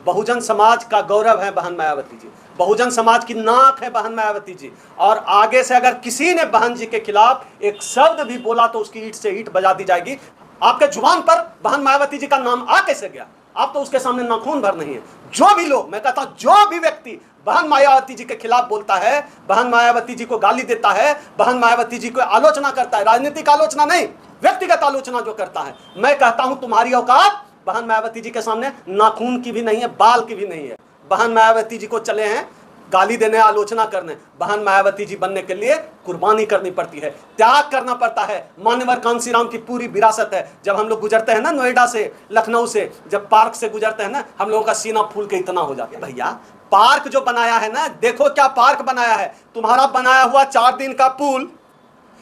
बहुजन समाज का गौरव है बहन मायावती जी, बहुजन समाज की नाक है बहन मायावती जी। और आगे से अगर किसी ने बहन जी के खिलाफ एक शब्द भी बोला तो उसकी ईंट से ईंट बजा दी जाएगी। आपके जुबान पर बहन मायावती जी का नाम आ कैसे गया? आप तो उसके सामने नाखून भर नहीं है। जो भी लोग, मैं कहता हूं जो भी व्यक्ति बहन मायावती जी के खिलाफ बोलता है, बहन मायावती जी को गाली देता है, बहन मायावती जी को आलोचना करता है, राजनीतिक आलोचना नहीं, व्यक्तिगत आलोचना जो करता है, मैं कहता हूं तुम्हारी औकात बहन मायावती जी के सामने नाखून की भी नहीं है, बाल की भी नहीं है। बहन मायावती जी को चले हैं गाली देने, आलोचना करने। बहन मायावती जी बनने के लिए कुर्बानी करनी पड़ती है, त्याग करना पड़ता है। मान्यवर कांसीराम की पूरी विरासत है। जब हम लोग गुजरते हैं ना नोएडा से, लखनऊ से, जब पार्क से गुजरते हैं ना, हम लोगों का सीना फूल के इतना हो जाता है। भैया पार्क जो बनाया है ना, देखो क्या पार्क बनाया है। तुम्हारा बनाया हुआ 4 दिन का पुल,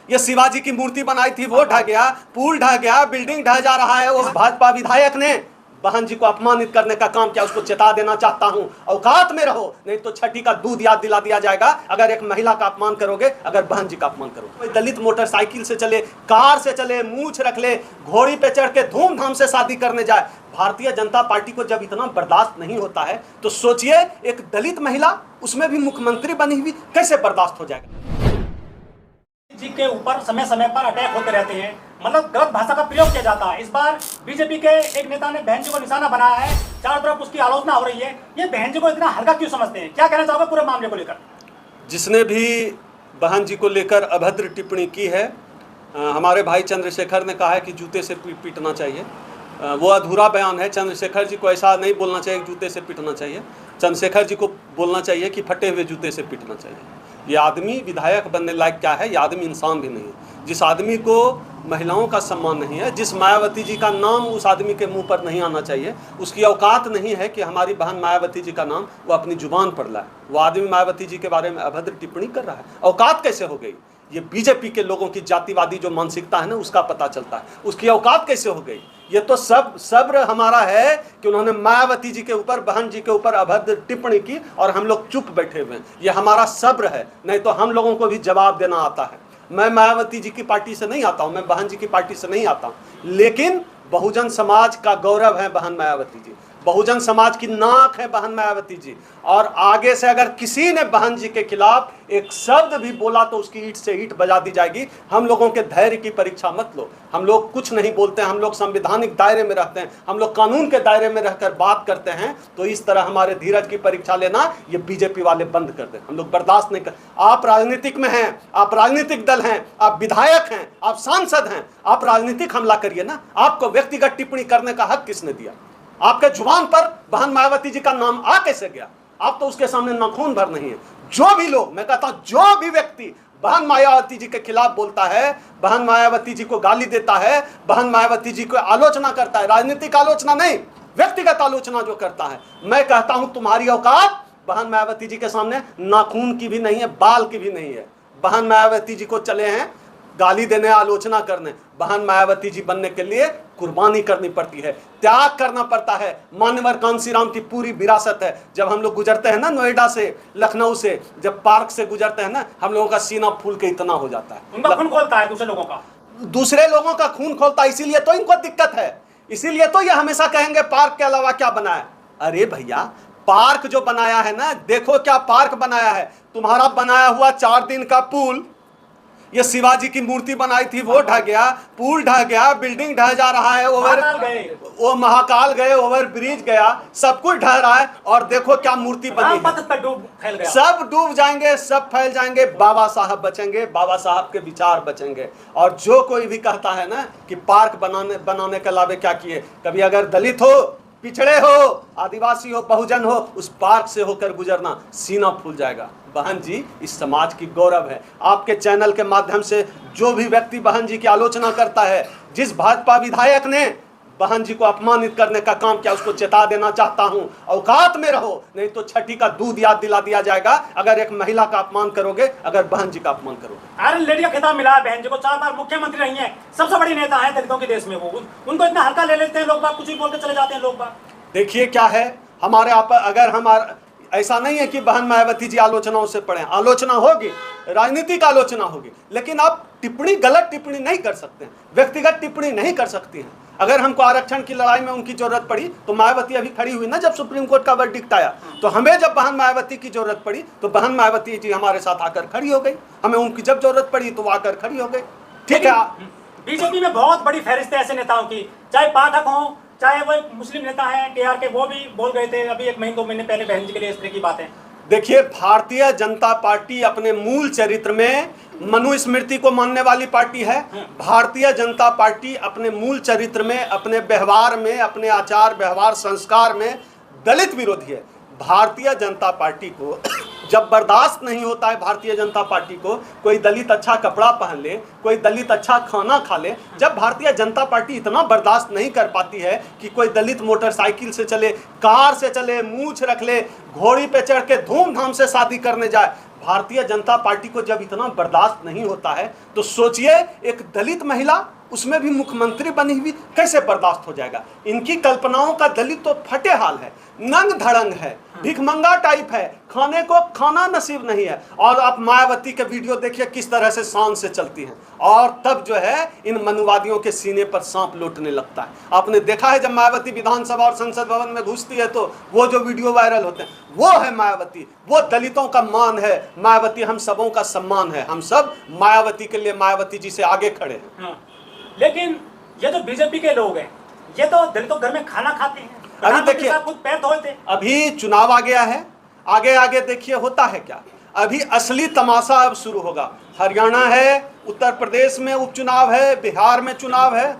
ये शिवाजी की मूर्ति बनाई थी वो ढह गया, पुल ढह गया, बिल्डिंग ढह जा रहा है। उस भाजपा विधायक ने बहन जी को अपमानित करने का काम किया। उसको चेता देना चाहता हूं, औकात में रहो, नहीं तो छठी का दूध याद दिला दिया जाएगा अगर एक महिला का अपमान करोगे, अगर बहन जी का अपमान करोगे। कोई दलित मोटरसाइकिल से चले, कार से चले, मूछ रख ले, घोड़ी पे चढ़ के धूमधाम से शादी करने जाए, भारतीय जनता पार्टी को जब इतना बर्दाश्त नहीं होता है तो सोचिए एक दलित महिला, उसमें भी मुख्यमंत्री बनी हुई, कैसे बर्दाश्त हो जाएगा? जी के ऊपर समय समय पर अटैक होते रहते हैं, मतलब गलत भाषा का प्रयोग किया जाता है। इस बार बीजेपी के एक नेता ने बहन जी को निशाना बनाया है, चारों तरफ उसकी आलोचना हो रही है। ये बहन जी को इतना हल्का क्यों समझते हैं? क्या कहना चाहोगे पूरे मामले को लेकर? जिसने भी बहन जी को लेकर अभद्र टिप्पणी की है, हमारे भाई चंद्रशेखर ने कहा है कि जूते से पीटना चाहिए। वो अधूरा बयान है। चंद्रशेखर जी को ऐसा नहीं बोलना चाहिए कि जूते से पीटना चाहिए। चंद्रशेखर जी को बोलना चाहिए कि फटे हुए जूते से पीटना चाहिए। ये आदमी विधायक बनने लायक क्या है? ये आदमी इंसान भी नहीं है। जिस आदमी को महिलाओं का सम्मान नहीं है, जिस मायावती जी का नाम उस आदमी के मुंह पर नहीं आना चाहिए, उसकी औकात नहीं है कि हमारी बहन मायावती जी का नाम वो अपनी जुबान पर लाए। वो आदमी मायावती जी के बारे में अभद्र टिप्पणी कर रहा है। औकात कैसे हो गई? ये बीजेपी के लोगों की जातिवादी जो मानसिकता है ना, उसका पता चलता है। उसकी औकात कैसे हो गई? ये तो सब्र हमारा है कि उन्होंने मायावती जी के ऊपर, बहन जी के ऊपर अभद्र टिप्पणी की और हम लोग चुप बैठे हुए हैं। ये हमारा सब्र है, नहीं तो हम लोगों को भी जवाब देना आता है। मैं मायावती जी की पार्टी से नहीं आता हूं, मैं बहन जी की पार्टी से नहीं आता हूं, लेकिन बहुजन समाज का गौरव है बहन मायावती जी, बहुजन समाज की नाक है बहन मायावती जी। और आगे से अगर किसी ने बहन जी के खिलाफ एक शब्द भी बोला तो उसकी ईंट से ईंट बजा दी जाएगी। हम लोगों के धैर्य की परीक्षा मत लो। हम लोग कुछ नहीं बोलते हैं, हम लोग संवैधानिक दायरे में रहते हैं, हम लोग कानून के दायरे में रहकर बात करते हैं। तो इस तरह हमारे धीरज की परीक्षा लेना ये बीजेपी वाले बंद कर दें। हम लोग बर्दाश्त नहीं कर। आप राजनीतिक में हैं, आप राजनीतिक दल हैं, आप विधायक हैं, आप सांसद हैं, आप राजनीतिक हमला करिए ना। आपको व्यक्तिगत टिप्पणी करने का हक किसने दिया? आपके जुबान पर बहन मायावती जी का नाम आ कैसे गया? आप तो उसके सामने नाखून भर नहीं है। जो भी लोग, मैं कहता हूं जो भी व्यक्ति बहन मायावती जी के खिलाफ बोलता है, बहन मायावती जी को गाली देता है, बहन मायावती जी को आलोचना करता है, राजनीतिक आलोचना नहीं, व्यक्तिगत आलोचना जो करता है, मैं कहता हूं तुम्हारी औकात बहन मायावती जी के सामने नाखून की भी नहीं है, बाल की भी नहीं है। बहन मायावती जी को चले हैं गाली देने, आलोचना करने। बहन मायावती जी बनने के लिए कुर्बानी करनी पड़ती है, त्याग करना पड़ता है। मान्यवर कांसीराम की पूरी विरासत है। जब हम लोग गुजरते हैं ना नोएडा से, लखनऊ से, जब पार्क से गुजरते हैं ना, हम लोगों का सीना फूल के इतना हो जाता है। उनका खून खोलता है दूसरे लोगों का खून खोलता है। इसीलिए तो इनको दिक्कत है, इसीलिए तो ये हमेशा कहेंगे पार्क के अलावा क्या बनाया। अरे भैया पार्क जो बनाया है ना, देखो क्या पार्क बनाया है। तुम्हारा बनाया हुआ 4 दिन का पुल, ये शिवाजी की मूर्ति बनाई थी वो ढह गया, पुल ढह गया, बिल्डिंग ढह जा रहा है, वो महाकाल गए, ओवर ब्रिज गया, सब कुछ ढह रहा है। और देखो क्या मूर्ति बनी है। सब डूब जाएंगे, सब फैल जाएंगे, बाबा साहब बचेंगे, बाबा साहब के विचार बचेंगे। और जो कोई भी कहता है ना कि पार्क बनाने के अलावा क्या किए, कभी अगर दलित हो, पिछड़े हो, आदिवासी हो, बहुजन हो, उस पार्क से होकर गुजरना, सीना फूल जाएगा। बहन जी इस समाज की गौरव है। आपके चैनल के माध्यम से जो भी व्यक्ति बहन जी की आलोचना करता है, जिस भाजपा विधायक ने बहन जी को अपमानित करने का काम किया, उसको चेता देना चाहता हूं, औकात में रहो, नहीं तो छठी का दूध याद दिला दिया जाएगा अगर एक महिला का अपमान करोगे, अगर बहन जी का अपमान करोगे। आयरन लेडी का खिताब मिला है बहन जी को, 4 बार मुख्यमंत्री रही हैं, सबसे बड़ी नेता है दलितों के देश में। वो उनको इतना हल्का ले लेते हैं लोग, बात कुछ भी बोल के चले जाते हैं लोग बात। देखिए क्या है हमारे आप, अगर हमारा ऐसा नहीं है कि बहन मायावती जी आलोचनाओं से पढ़े, आलोचना होगी, राजनीतिक आलोचना होगी, लेकिन आप टिप्पणी, गलत टिप्पणी नहीं कर सकते हैं, व्यक्तिगत टिप्पणी नहीं कर सकती हैं। अगर हमको आरक्षण की लड़ाई में उनकी जरूरत पड़ी तो मायावती अभी खड़ी हुई ना, जब सुप्रीम कोर्ट का वर्डिक्ट आया तो हमें जब बहन मायावती की जरूरत पड़ी तो बहन मायावती जी हमारे साथ आकर खड़ी हो गई, हमें उनकी जब जरूरत पड़ी तो वो आकर खड़ी हो गई। ठीक है, बीजेपी में बहुत बड़ी फहरिस्त है ऐसे नेताओं की, चाहे पाठक हो चाहे वो एक मुस्लिम नेता हैं केआर के, वो भी बोल गए थे अभी 1 महीने 2 महीने पहले बहन जी के लिए इस तरह की बातें। देखिए, भारतीय जनता पार्टी अपने मूल चरित्र में मनुस्मृति को मानने वाली पार्टी है। भारतीय जनता पार्टी अपने मूल चरित्र में, अपने व्यवहार में, अपने आचार व्यवहार संस्कार में दलित विरोधी है। भारतीय जनता पार्टी को जब बर्दाश्त नहीं होता है, भारतीय जनता पार्टी को कोई दलित अच्छा कपड़ा पहन ले, कोई दलित अच्छा खाना खा ले, जब भारतीय जनता पार्टी इतना बर्दाश्त नहीं कर पाती है कि कोई दलित मोटरसाइकिल से चले, कार से चले, मूंछ रख ले, घोड़ी पे चढ़ के धूमधाम से शादी करने जाए, भारतीय जनता पार्टी को जब इतना बर्दाश्त नहीं होता है तो सोचिए एक दलित महिला, उसमें भी मुख्यमंत्री बनी हुई, कैसे बर्दाश्त हो जाएगा। इनकी कल्पनाओं का दलित तो फटे हाल है, नंग धड़ंग है, भिखमंगा टाइप है, खाने को खाना नसीब नहीं है। और आप मायावती के वीडियो देखिए किस तरह से शान से चलती हैं, और तब जो है इन मनुवादियों के सीने पर सांप लौटने लगता है। आपने देखा है जब मायावती विधानसभा और संसद भवन में घुसती है तो वो जो वीडियो वायरल होते हैं, वो है मायावती, वो दलितों का मान है मायावती, हम सबों का सम्मान है, हम सब मायावती के लिए मायावती जी से आगे खड़े हैं। लेकिन ये जो बीजेपी के लोग हैं, ये तो दलितों घर में खाना खाते हैं, अभी देखिए खुद पैर धोए थे। अभी चुनाव आ गया है, आगे आगे देखिए होता है क्या। अभी असली तमाशा अब शुरू होगा। हरियाणा है, उत्तर प्रदेश में उपचुनाव है, बिहार में चुनाव है,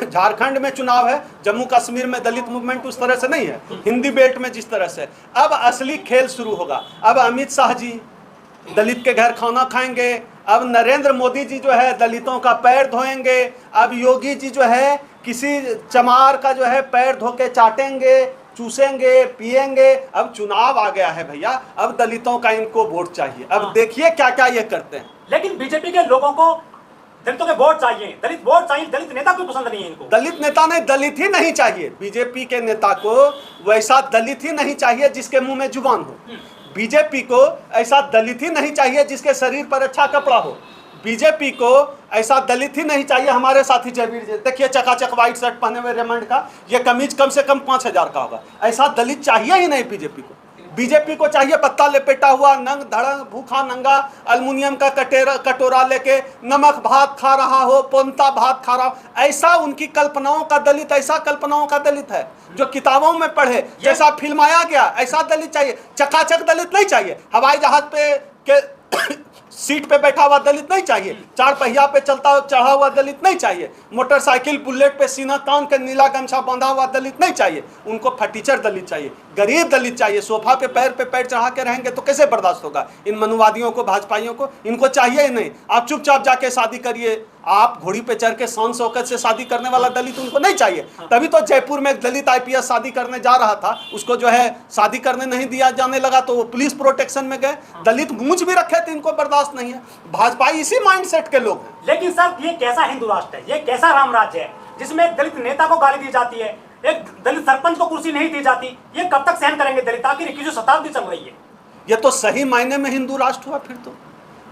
झारखंड में चुनाव है, जम्मू कश्मीर में दलित मूवमेंट उस तरह से नहीं है, हिंदी बेल्ट में जिस तरह से। अब असली खेल शुरू होगा। अब अमित शाह जी दलित के घर खाना खाएंगे, अब नरेंद्र मोदी जी जो है दलितों का पैर धोएंगे, अब योगी जी जो है किसी चमार का जो है पैर धो के चाटेंगे, चूसेंगे, पिएंगे। अब चुनाव आ गया है भैया, अब दलितों का इनको वोट चाहिए। अब देखिए क्या क्या ये करते हैं। लेकिन बीजेपी के लोगों को दलितों के वोट चाहिए, दलित वोट चाहिए, दलित नेता कोई पसंद नहीं है इनको। दलित नेता नहीं, दलित ही नहीं चाहिए। बीजेपी के नेता को वैसा दलित ही नहीं चाहिए जिसके मुंह में जुबान हो। बीजेपी को ऐसा दलित ही नहीं चाहिए जिसके शरीर पर अच्छा कपड़ा हो। बीजेपी को ऐसा दलित ही नहीं चाहिए। हमारे साथी जयवीर जी देखिए चकाचक व्हाइट शर्ट पहने हुए रेमंड का, ये कमीज कम से कम 5,000 का होगा। ऐसा दलित चाहिए ही नहीं बीजेपी को। बीजेपी को चाहिए पत्ता लपेटा हुआ, नंग धड़ंग, भूखा नंगा, अल्मुनियम का कटोरा लेके नमक भात खा रहा हो, पोंता भात खा रहा हो। ऐसा उनकी कल्पनाओं का दलित, ऐसा कल्पनाओं का दलित है जो किताबों में पढ़े, जैसा फिल्माया गया ऐसा दलित चाहिए। चकाचक दलित नहीं चाहिए। हवाई जहाज पे के सीट पे बैठा हुआ दलित नहीं चाहिए। 4 पहिया पे चलता चढ़ा हुआ दलित नहीं चाहिए। मोटरसाइकिल बुलेट पे सीना तान के नीला गमछा बांधा हुआ दलित नहीं चाहिए। उनको फटीचर दलित चाहिए, गरीब दलित चाहिए। सोफा पे पैर चढ़ा के रहेंगे तो कैसे बर्दाश्त होगा इन मनुवादियों को, भाजपाइयों को। इनको चाहिए ही नहीं। आप चुपचाप जाके शादी करिए। आप घोड़ी पे चढ़ के शान शौकत से शादी करने वाला दलित उनको नहीं चाहिए। तभी तो जयपुर में एक दलित आईपीएस शादी करने जा रहा था, उसको जो है शादी करने नहीं दिया जाने लगा तो वो पुलिस प्रोटेक्शन में गए। दलित मूंछ भी रखे थे, इनको बर्दाश्त नहीं है। भाजपा इसी माइंडसेट के लोग हैं। लेकिन सर ये कैसा हिंदू राष्ट्र है, ये कैसा राम राज्य है जिसमें एक दलित नेता को गाली दी जाती है, एक दलित सरपंच को कुर्सी नहीं दी जाती। ये कब तक सहन करेंगे दलित? आखिर 21वीं शताब्दी चल रही है। ये तो सही मायने में हिंदू राष्ट्र हुआ। फिर तो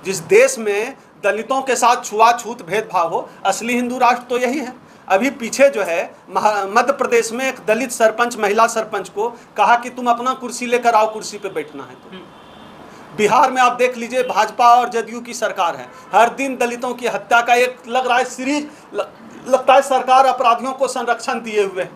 जिस देश में दलितों के साथ छुआछूत भेदभाव हो, असली हिंदू राष्ट्र तो यही है। अभी पीछे जो है मध्य प्रदेश में एक दलित सरपंच, महिला सरपंच को कहा कि तुम अपना कुर्सी लेकर आओ, कुर्सी पे बैठना है। तो बिहार में आप देख लीजिए, भाजपा और जदयू की सरकार है। हर दिन दलितों की हत्या का एक लग रहा है सीरीज, लगता है सरकार अपराधियों को संरक्षण दिए हुए है।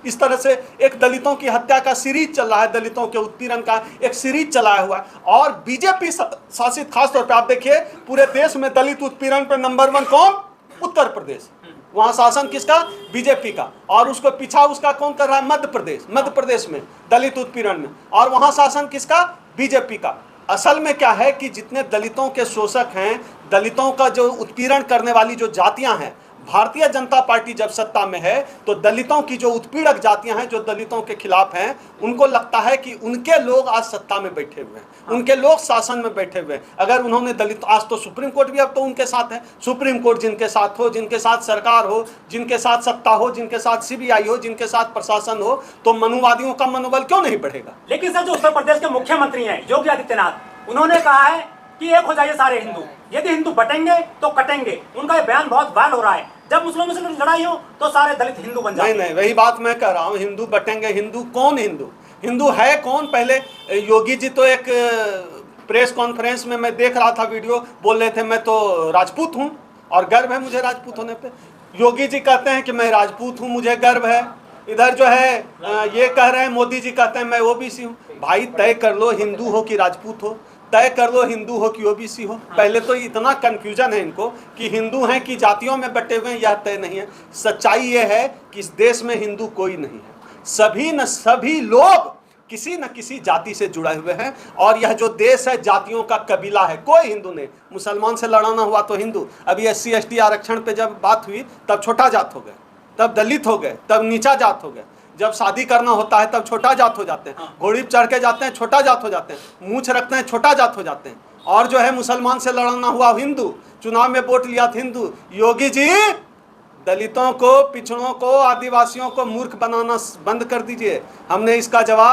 इस तरह से एक दलितों की हत्या का सीरीज चल रहा है, दलितों के उत्पीड़न का एक सीरीज चलाया हुआ है। और बीजेपी शासित, खासतौर पे आप देखिए पूरे देश में दलित उत्पीड़न पे नंबर 1 कौन? उत्तर प्रदेश। वहां शासन किसका? बीजेपी का। और उसको पीछा उसका कौन कर रहा है? मध्य प्रदेश। मध्य प्रदेश में दलित उत्पीड़न में, और वहां शासन किसका? बीजेपी का। असल में क्या है कि जितने दलितों के शोषक हैं, दलितों का जो उत्पीड़न करने वाली जो जातियां हैं, भारतीय जनता पार्टी जब सत्ता में है तो दलितों की जो उत्पीड़क जातियां हैं, जो दलितों के खिलाफ हैं, उनको लगता है कि उनके लोग आज सत्ता में बैठे हुए हैं, उनके लोग शासन में बैठे हुए हैं। अगर उन्होंने दलित, आज तो सुप्रीम कोर्ट भी अब तो उनके साथ है। सुप्रीम कोर्ट जिनके साथ हो, जिनके साथ सरकार हो, जिनके साथ सत्ता हो, जिनके साथ सीबीआई हो, जिनके साथ प्रशासन हो, तो मनुवादियों का मनोबल क्यों नहीं बढ़ेगा? लेकिन सर जो उत्तर प्रदेश के मुख्यमंत्री हैं योगी आदित्यनाथ, उन्होंने कहा है कि एक हो जाइए सारे हिंदू, यदि हिंदू बटेंगे तो कटेंगे। उनका ये बयान बहुत वायरल हो रहा है। जब मुस्लिमों से लड़ाई हो तो सारे दलित हिंदू बन जाते नहीं नहीं, वही बात मैं कह रहा हूँ, हिंदू बटेंगे। हिंदू कौन? हिंदू है कौन? पहले योगी जी तो एक प्रेस कॉन्फ्रेंस में मैं देख रहा था वीडियो, बोल रहे थे मैं तो राजपूत हूँ और गर्व है मुझे राजपूत होने पे। योगी जी कहते हैं कि मैं राजपूत हूँ, मुझे गर्व है। इधर जो है ये कह रहे हैं, मोदी जी कहते हैं मैं ओबीसी हूँ। भाई तय कर लो हिंदू हो कि राजपूत हो, तय कर लो हिंदू हो कि ओबीसी हो। पहले तो इतना कंफ्यूजन है इनको कि हिंदू हैं कि जातियों में बटे हुए हैं, यह तय नहीं है। सच्चाई ये है कि इस देश में हिंदू कोई नहीं है, सभी लोग किसी न किसी जाति से जुड़े हुए हैं। और यह जो देश है जातियों का कबीला है, कोई हिंदू नहीं। मुसलमान से लड़ाना हुआ तो हिंदू, अभी SC ST आरक्षण पे जब बात हुई तब छोटा जात हो गए, तब दलित हो गए, तब नीचा जात हो गए। जब शादी करना होता है तब छोटा जात हो जाते हैं, घोड़ी पर चढ़ के जाते हैं छोटा जात हो जाते हैं, मूछ रखते हैं छोटा जात हो जाते हैं। और जो है मुसलमान से लड़ना हुआ हिंदू, चुनाव में वोट लिया था हिंदू। योगी जी दलितों को, पिछड़ों को, आदिवासियों को मूर्ख बनाना बंद कर दीजिए। हमने इसका जवाब